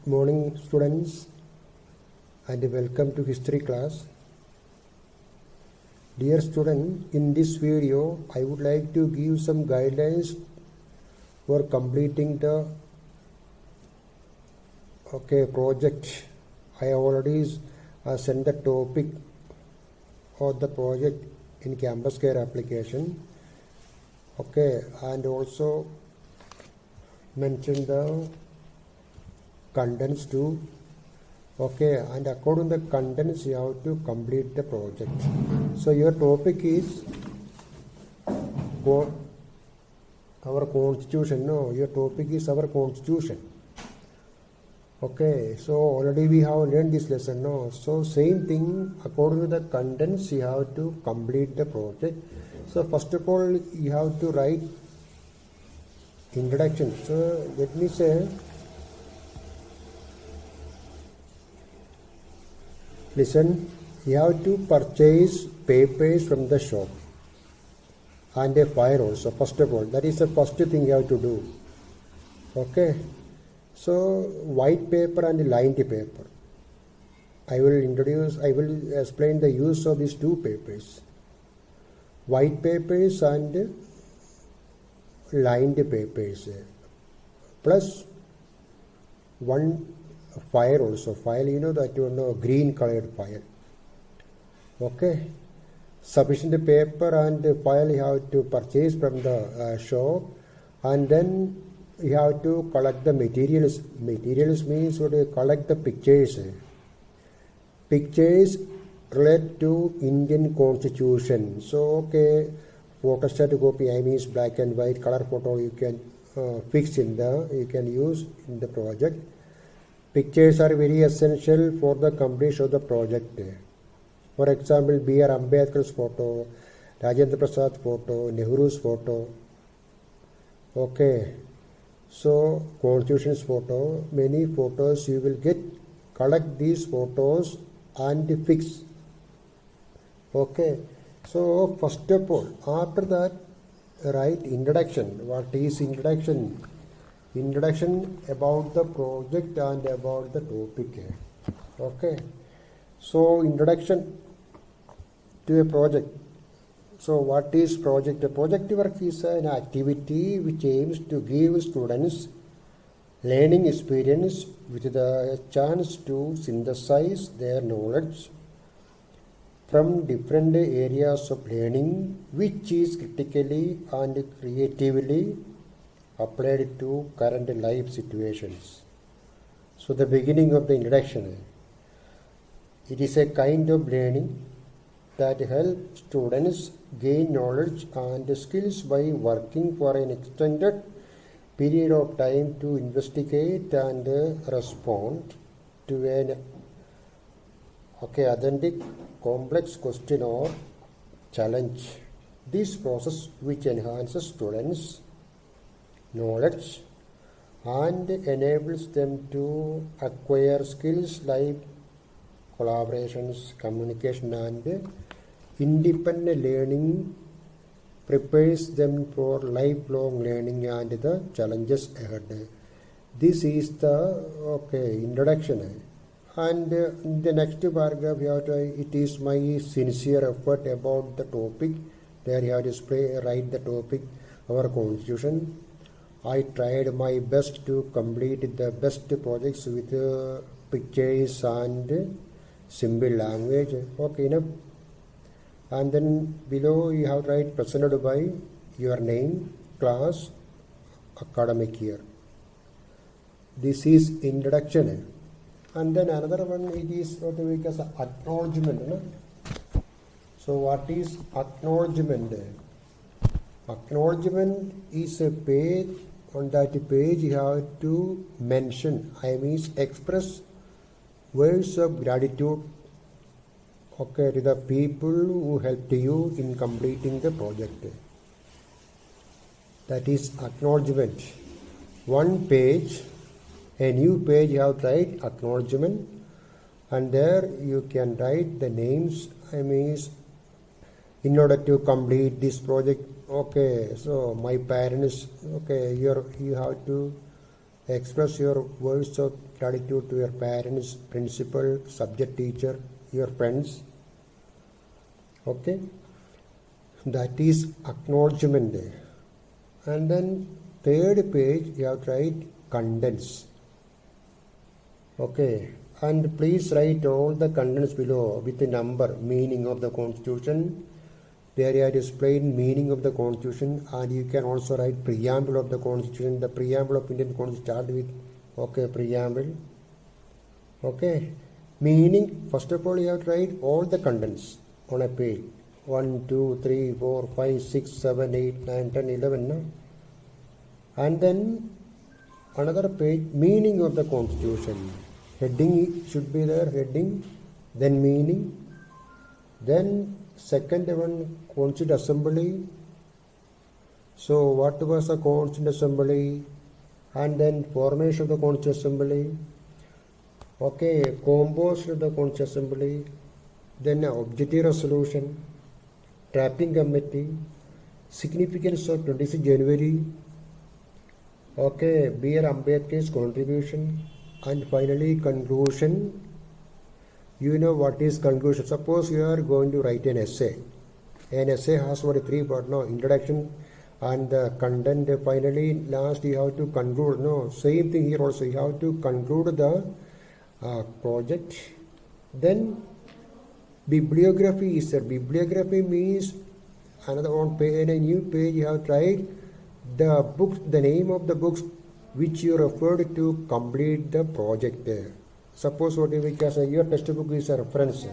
Morning students and welcome to history class. Dear student, in this video I would like to give some guidelines for completing the project. I already sent the topic of the project in Campus Care application. And also mention the contents too. And according to the contents you have to complete the project. So your topic is our constitution. No, your topic is our constitution. So already we have learned this lesson. No, so same thing, according to the contents you have to complete the project. So first of all you have to write introduction. So let me say, listen, you have to purchase papers from the shop and a file also. First of all, that is the first thing you have to do. So white paper and lined paper. I will explain the use of these two papers. White papers and lined papers. Plus one file also. File, you know that you know, green colored file. Sufficient paper and file you have to purchase from the shop, and then you have to collect the materials. Materials means what you collect the pictures. Pictures relate to Indian Constitution. So photostat copy, I mean black and white color photo you can fix you can use in the project. Pictures are very essential for the completion of the project. For example, B.R. Ambedkar's photo, Rajendra Prasad's photo, Nehru's photo. So Constitution's photo, many photos you will get. Collect these photos and fix. So first of all, after that, write introduction. What is introduction? Introduction about the project and about the topic. So introduction to a project. So what is project? A project work is an activity which aims to give students learning experience with the chance to synthesize their knowledge from different areas of learning, which is critically and creatively applied to current life situations. So the beginning of the introduction. It is a kind of learning that helps students gain knowledge and skills by working for an extended period of time to investigate and respond to an authentic, complex question or challenge. This process, which enhances students' knowledge and enables them to acquire skills like collaborations, communication and independent learning, prepares them for lifelong learning and the challenges ahead. This is the introduction. And in the next paragraph you have to, it is my sincere effort about the topic. There you have to write the topic, our constitution. I tried my best to complete the best projects with pictures and simple language. Enough. And then below you have to write presented by your name, class, academic year. This is introduction. And then another one, it is what we call acknowledgement. So what is acknowledgement? Acknowledgement is a page. On that page you have to mention, I mean express words of gratitude to the people who helped you in completing the project. That is acknowledgement. One page, a new page you have to write acknowledgement, and there you can write the names, I mean in order to complete this project. So my parents, you have to Express your words of gratitude to your parents, principal, subject teacher, your friends. Okay, that is acknowledgement. And then third page you have to write contents. Okay, and please write all the contents below with the number, meaning of the Constitution. There you have to explain meaning of the Constitution, and you can also write preamble of the Constitution. The preamble of Indian Constitution start with, okay, preamble. Okay, meaning, first of all you have to write all the contents on a page. 1, 2, 3, 4, 5, 6, 7, 8, 9, 10, 11. No? And then another page, meaning of the Constitution. Heading should be there, heading, then meaning, then second one, Constituent Assembly. So what was the Constituent Assembly? And then formation of the Constituent Assembly. Okay, composition of the Constituent Assembly. Then objective resolution, drafting committee, significance of 26 January. Okay, B.R. Ambedkar's contribution, and finally conclusion. You know what is conclusion. Suppose you are going to write an essay. An essay has what, 3 parts, no, introduction and the content. Finally, last you have to conclude. No, same thing here also. You have to conclude the project. Then bibliography is there. Bibliography means another one page, in a new page you have to write the books, the name of the books which you referred to complete the project. Suppose what we can say, your textbook is a reference.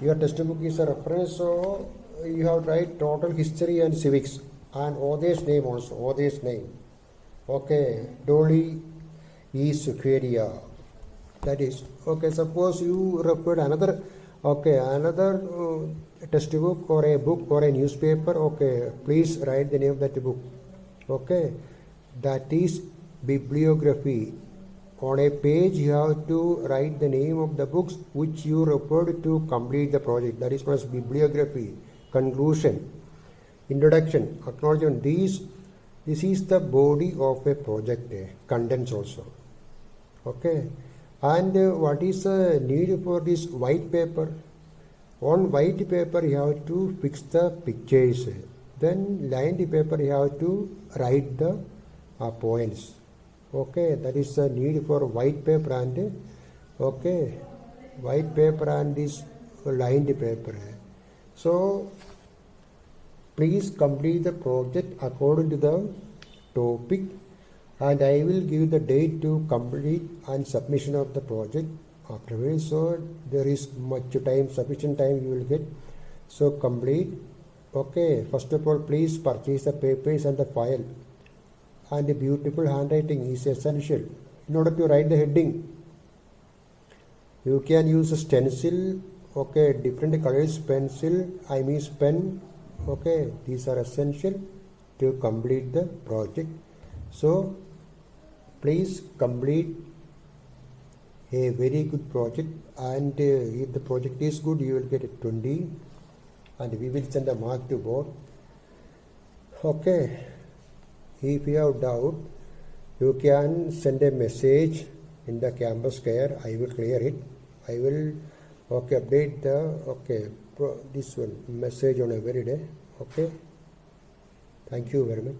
Your textbook is a reference, so you have to write total history and civics and author's name also, author's name. Okay, Dolly is Queria. That is, okay, suppose you referred another, okay, another textbook or a book or a newspaper, okay, please write the name of that book. Okay, that is bibliography. On a page you have to write the name of the books which you referred to complete the project. That is first bibliography. Conclusion, introduction, acknowledgement. This is the body of a project. Contents also. Okay, and what is the need for this white paper? On white paper you have to fix the pictures. Then lined paper you have to write the points. Okay, that is the need for white paper and okay, white paper and this lined paper. So please complete the project according to the topic, and I will give the date to complete and submission of the project afterwards. So there is much time, sufficient time you will get. So complete. Okay, first of all please purchase the papers and the file. And the beautiful handwriting is essential in order to write the heading. You can use a stencil, okay, different colors, pencil, I mean pen, okay, these are essential to complete the project. So please complete a very good project, and if the project is good you will get a 20, and we will send a mark to board. Okay. If you have doubt, you can send a message in the campus care. I will clear it. I will update the this one message on every day. Okay. Thank you very much.